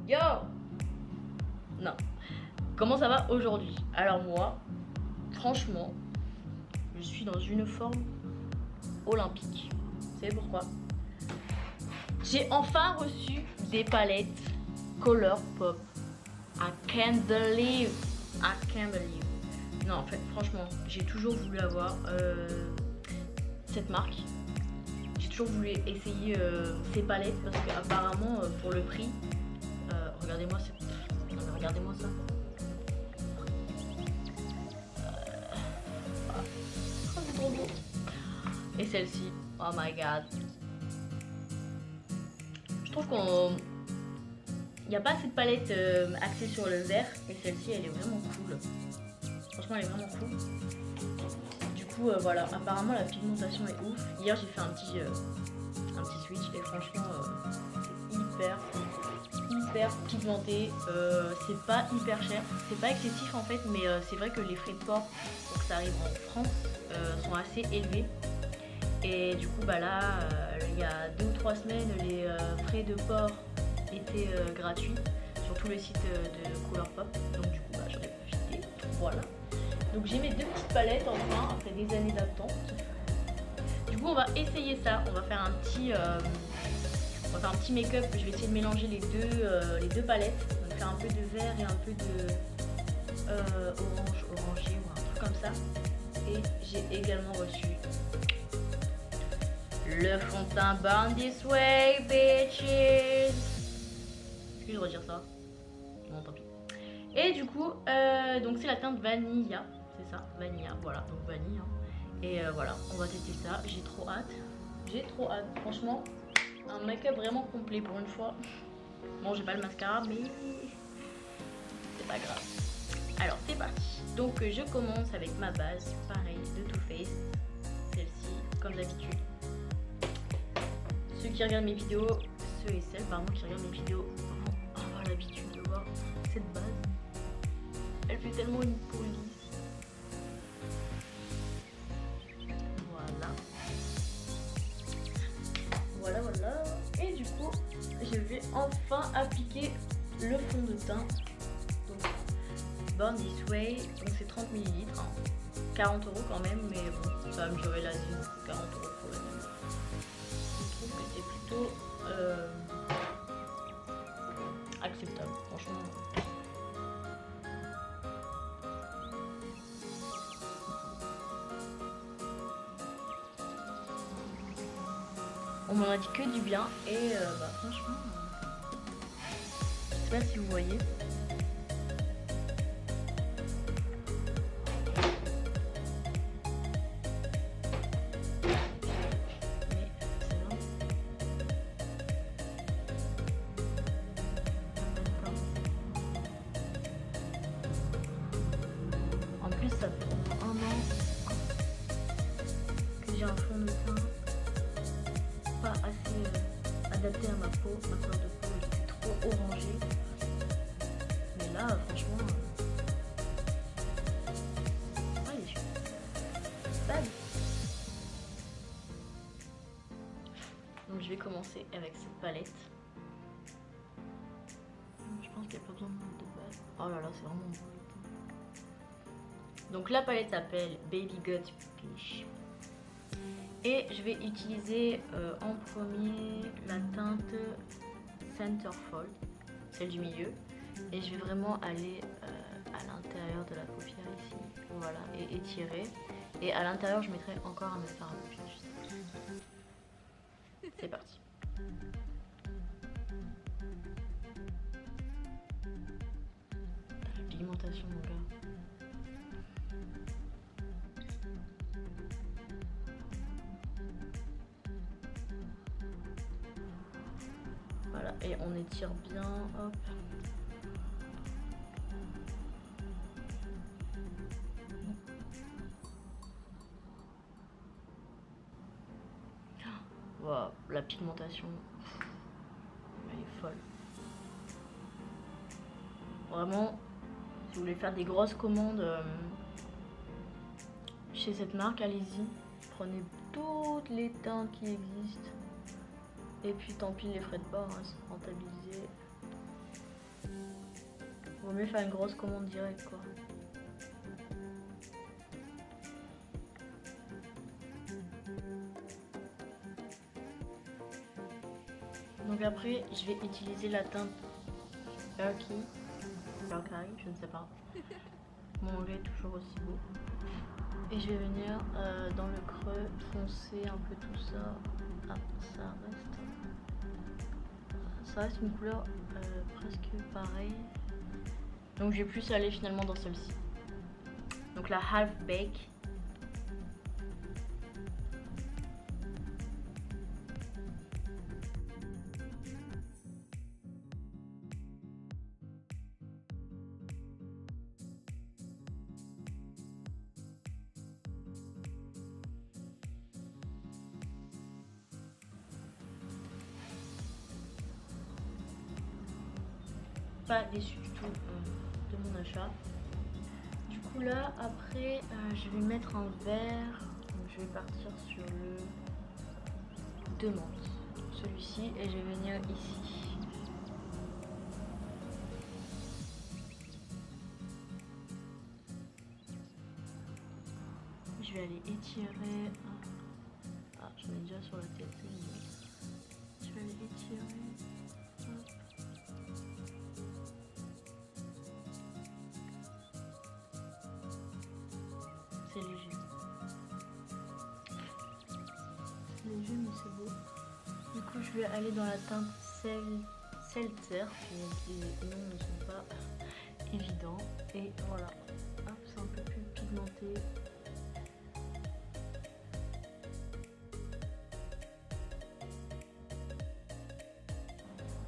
Yo! Non. Comment ça va aujourd'hui? Alors moi, franchement, je suis dans une forme olympique. Vous savez pourquoi? J'ai enfin reçu des palettes Color Pop. I can't believe. I can't believe. Non, en fait, franchement, j'ai toujours voulu avoir cette marque. J'ai toujours voulu essayer ces palettes parce qu'apparemment, pour le prix, regardez-moi ça. Non, mais regardez-moi ça. Oh, c'est trop beau. Et celle-ci, oh my god. Je trouve qu'on... Il n'y a pas assez de palettes axées sur le vert, et celle-ci elle est vraiment cool. Franchement elle est vraiment cool. Du coup voilà, apparemment la pigmentation est ouf. Hier j'ai fait un petit switch et franchement c'est hyper pigmenté. C'est pas hyper cher, c'est pas excessif en fait, mais c'est vrai que les frais de port pour que ça arrive en France sont assez élevés. Et du coup bah là il y a 2 ou 3 semaines les frais de port étaient gratuits sur tout le site de Color Pop, donc du coup bah, j'en ai profité, voilà. Donc j'ai mes 2 petites palettes enfin après des années d'attente. Du coup on va essayer ça, on va faire un petit make-up. Je vais essayer de mélanger les deux palettes, donc faire un peu de vert et un peu de orangé ou un truc comme ça. Et j'ai également reçu le fond de teint Born This Way, bitches. Est-ce que je redire ça? Non, tant pis. Et du coup, donc c'est la teinte Vanilla, c'est ça, Vanilla, voilà, donc vanille. Hein. Et voilà, on va tester ça, j'ai trop hâte. J'ai trop hâte, franchement, un make-up vraiment complet pour une fois. Bon, j'ai pas le mascara, mais c'est pas grave. Alors, c'est parti. Donc, je commence avec ma base, pareil, de Too Faced. Celle-ci, comme d'habitude. Ceux qui regardent mes vidéos, ceux et celles, pardon, qui regardent mes vidéos vont avoir l'habitude de voir cette base. Elle fait tellement une police. Voilà. Voilà, voilà. Et du coup, je vais enfin appliquer le fond de teint. Donc, Born This Way. Donc, c'est 30 ml. Hein. 40 € quand même, mais bon, ça va me durer la vie. 40 € pour la vie. Je trouve que c'est plutôt acceptable, franchement. On m'en a dit que du bien et bah franchement, je sais pas si vous voyez. En plus, ça fait 1 an que j'ai un fond de teint pas assez adapté à ma peau. Ma couleur de peau était trop orangée. Mais là, franchement, allez, allez. Donc je vais commencer avec cette palette. Je pense qu'il n'y a pas besoin de base. Oh là là, c'est vraiment beau. Donc la palette s'appelle Baby Got Peach. Et je vais utiliser en premier la teinte Centerfold, celle du milieu. Et je vais vraiment aller à l'intérieur de la paupière ici. Voilà, et étirer. Et à l'intérieur, je mettrai encore un mascara à paupière. C'est parti. La pigmentation, mon gars. Voilà, et on étire bien, hop. Voilà, la pigmentation, elle est folle. Vraiment, si vous voulez faire des grosses commandes chez cette marque, allez-y. Prenez toutes les teintes qui existent. Et puis tant pis les frais de port, hein, c'est rentabilisé. Vaut mieux faire une grosse commande directe quoi. Donc après, je vais utiliser la teinte Darky, je ne sais pas. Mon anglais est toujours aussi beau. Et je vais venir dans le creux foncer un peu tout ça. Ah, ça reste une couleur presque pareille. Donc je vais plus aller finalement dans celle-ci. Donc la Half Bake. Pas déçu du tout de mon achat. Du coup là après je vais mettre un vert. Donc je vais partir sur le de menthe, celui-ci, et je vais venir ici. Je vais aller étirer. Ah, j'en ai déjà sur la tête. Je vais aller étirer. Hop. C'est léger. C'est léger mais c'est beau. Du coup je vais aller dans la teinte Seltzer. Les noms ne sont pas évidents. Et voilà. Hop, c'est un peu plus pigmenté.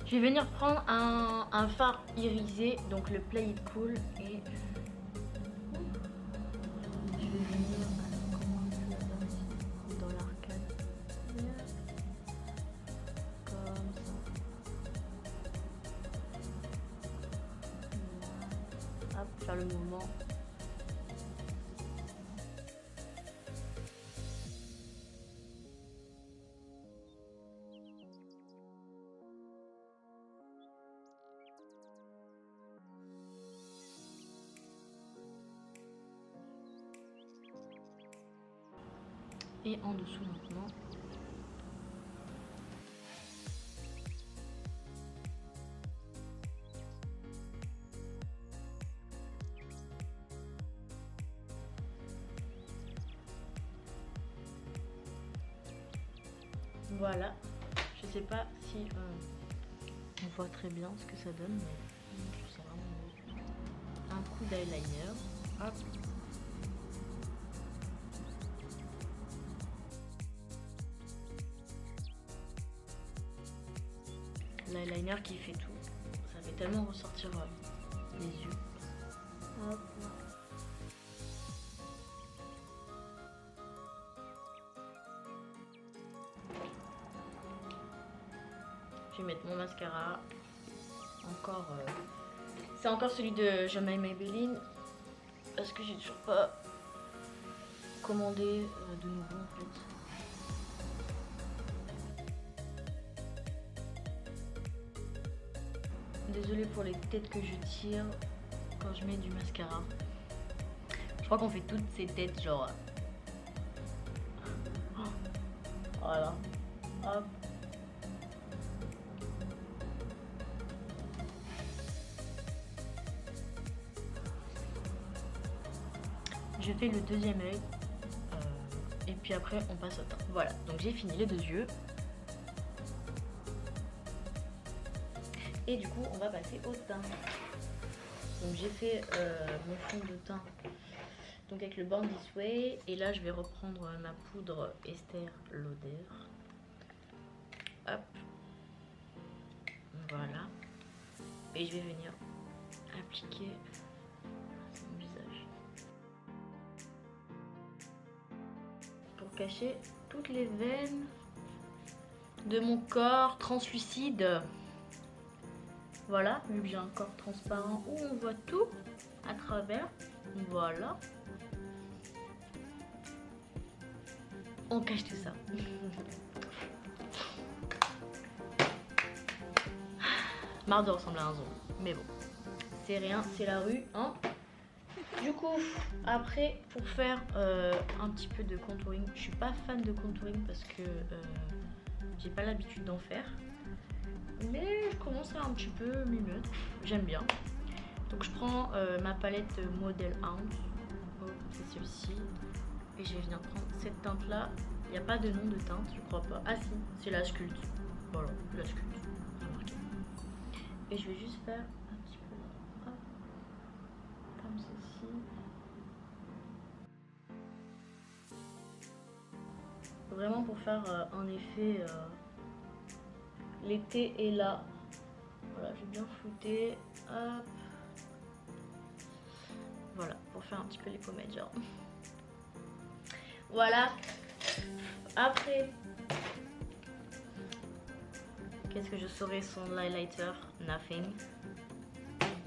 Je vais venir prendre un fard irisé, donc le Play It Cool, et je vais venir dans l'arcade, comme ça. Hop, faire le mouvement. Et en dessous maintenant. Voilà. Je sais pas si on voit très bien ce que ça donne, mais c'est vraiment beau. Un coup d'eyeliner. Hop. L'eyeliner qui fait tout, ça fait tellement ressortir les yeux. Hop. Je vais mettre mon mascara. Encore, c'est encore celui de Jamais Maybelline parce que j'ai toujours pas commandé de nouveau en fait. Désolée pour les têtes que je tire quand je mets du mascara. Je crois qu'on fait toutes ces têtes genre. Voilà. Hop. Je fais le deuxième œil. Et puis après on passe au teint. Voilà, donc j'ai fini les deux yeux. Et du coup on va passer au teint. Donc j'ai fait mon fond de teint donc avec le Born This Way. Et là je vais reprendre ma poudre Estée Lauder. Hop. Voilà. Et je vais venir appliquer mon visage. Pour cacher toutes les veines de mon corps translucide. Voilà, vu que j'ai un corps transparent où on voit tout à travers. Voilà. On cache tout ça. Marre de ressembler à un zombie. Mais bon, c'est rien, c'est la rue, hein. Du coup, après, pour faire un petit peu de contouring, je suis pas fan de contouring parce que j'ai pas l'habitude d'en faire. Mais je commence à un petit peu m'y mettre, j'aime bien. Donc je prends ma palette Model Hound, c'est celle-ci. Et je vais venir prendre cette teinte là. Il n'y a pas de nom de teinte, je crois pas. Ah si, c'est la Sculpt. Voilà, la Sculpt, remarquez. Et je vais juste faire un petit peu là, hop, comme ceci. Vraiment pour faire un effet l'été est là. Voilà, j'ai bien flouté. Hop. Voilà, pour faire un petit peu les pommettes genre. Voilà. Après, qu'est-ce que je saurais sans l'highlighter? Nothing.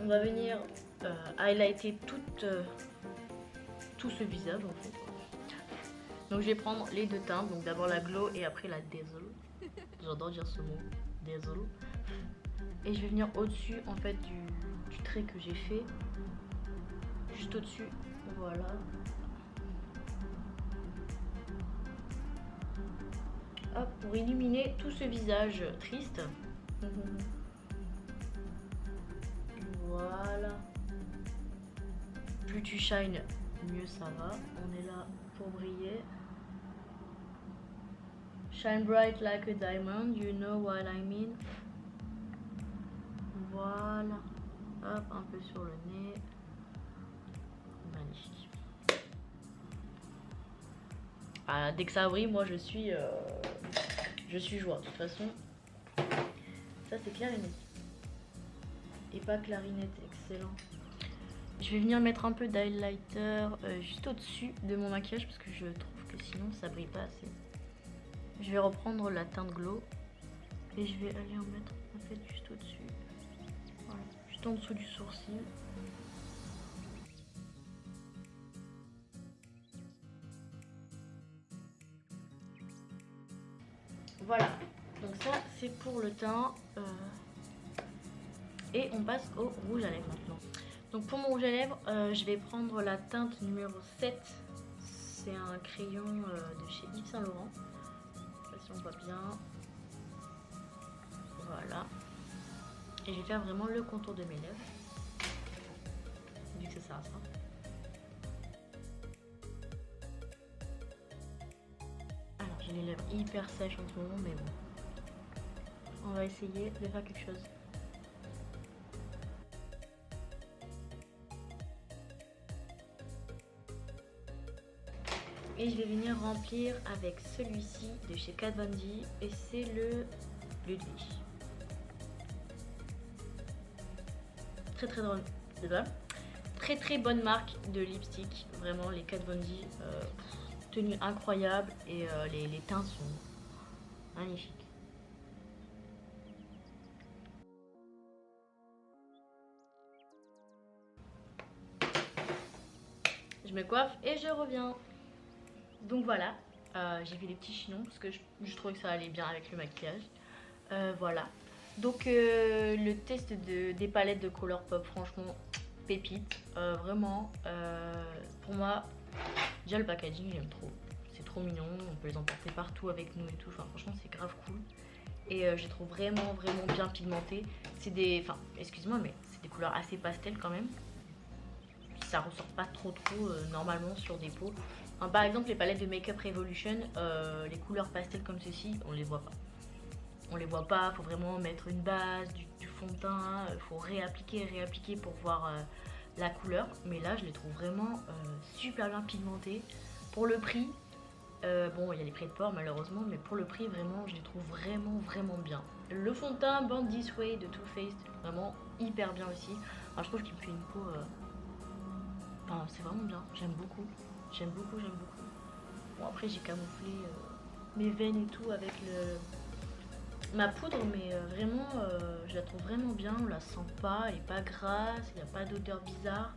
On va venir highlighter tout ce visage en fait. Donc je vais prendre les deux teintes, donc d'abord la Glow et après la Dazzle. J'adore dire ce mot, Dazzle. Et je vais venir au-dessus en fait du trait que j'ai fait. Juste au-dessus, voilà. Hop, pour illuminer tout ce visage triste. Voilà. Plus tu shines, mieux ça va. On est là pour briller. Shine bright like a diamond, you know what I mean. Voilà. Hop, un peu sur le nez. Magnifique. Ah, dès que ça brille, moi je suis joie. De toute façon, ça c'est clarinette. Et pas clarinette, excellent. Je vais venir mettre un peu d'highlighter juste au-dessus de mon maquillage parce que je trouve que sinon ça brille pas assez. Je vais reprendre la teinte Glow et je vais aller en mettre en fait juste au-dessus. Voilà, juste en dessous du sourcil. Voilà, donc ça c'est pour le teint. Et on passe au rouge à lèvres maintenant. Donc pour mon rouge à lèvres, je vais prendre la teinte numéro 7. C'est un crayon de chez Yves Saint Laurent. Je sais pas si on voit bien. Voilà. Et je vais faire vraiment le contour de mes lèvres. Vu que ça sert à ça. Alors j'ai les lèvres hyper sèches en ce moment, mais bon. On va essayer de faire quelque chose. Et je vais venir remplir avec celui-ci de chez Kat Von D et c'est le Ludwig. Très bonne marque de lipstick, vraiment les Kat Von D, tenue incroyable et les teints sont magnifiques. Je me coiffe et je reviens. Donc voilà, j'ai fait les petits chignons parce que je trouvais que ça allait bien avec le maquillage. Voilà. Donc le test des palettes de Colourpop, franchement, pépite. Vraiment, pour moi, déjà le packaging, j'aime trop. C'est trop mignon, on peut les emporter partout avec nous et tout. Enfin, franchement, c'est grave cool. Et je les trouve vraiment bien pigmentées. C'est des... Enfin, excuse-moi, mais c'est des couleurs assez pastel quand même. Ça ressort pas trop normalement sur des peaux. Enfin, par exemple les palettes de Makeup Revolution, les couleurs pastel comme ceci, on les voit pas. On les voit pas, faut vraiment mettre une base, du fond de teint, faut réappliquer pour voir la couleur. Mais là je les trouve vraiment super bien pigmentées. Pour le prix, bon il y a les frais de port malheureusement, mais pour le prix vraiment je les trouve vraiment bien. Le fond de teint Born This Way de Too Faced, vraiment hyper bien aussi. Alors, je trouve qu'il me fait une peau... Enfin, c'est vraiment bien, j'aime beaucoup. Bon après j'ai camouflé mes veines et tout avec ma poudre, mais vraiment je la trouve vraiment bien, on la sent pas, elle est pas grasse, il n'y a pas d'odeur bizarre.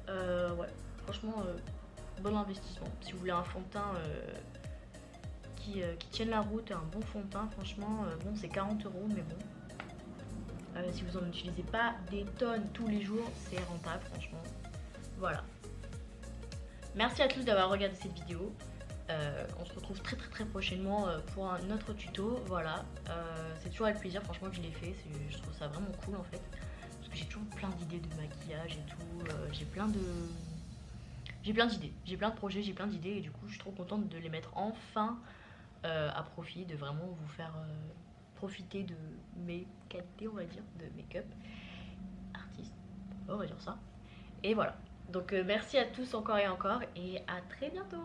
Ouais, franchement bon investissement. Si vous voulez un fond de teint qui tienne la route et un bon fond de teint, franchement bon c'est 40 €, mais bon. Si vous n'en utilisez pas des tonnes tous les jours, c'est rentable franchement. Voilà. Merci à tous d'avoir regardé cette vidéo. On se retrouve très prochainement pour un autre tuto. Voilà. C'est toujours avec plaisir franchement que je l'ai fait. Je trouve ça vraiment cool en fait. Parce que j'ai toujours plein d'idées de maquillage et tout. J'ai plein d'idées. J'ai plein de projets, j'ai plein d'idées. Et du coup je suis trop contente de les mettre enfin à profit. De vraiment vous faire profiter de mes qualités, on va dire, de make-up artiste. On va dire ça. Et voilà. Donc merci à tous encore et encore et à très bientôt.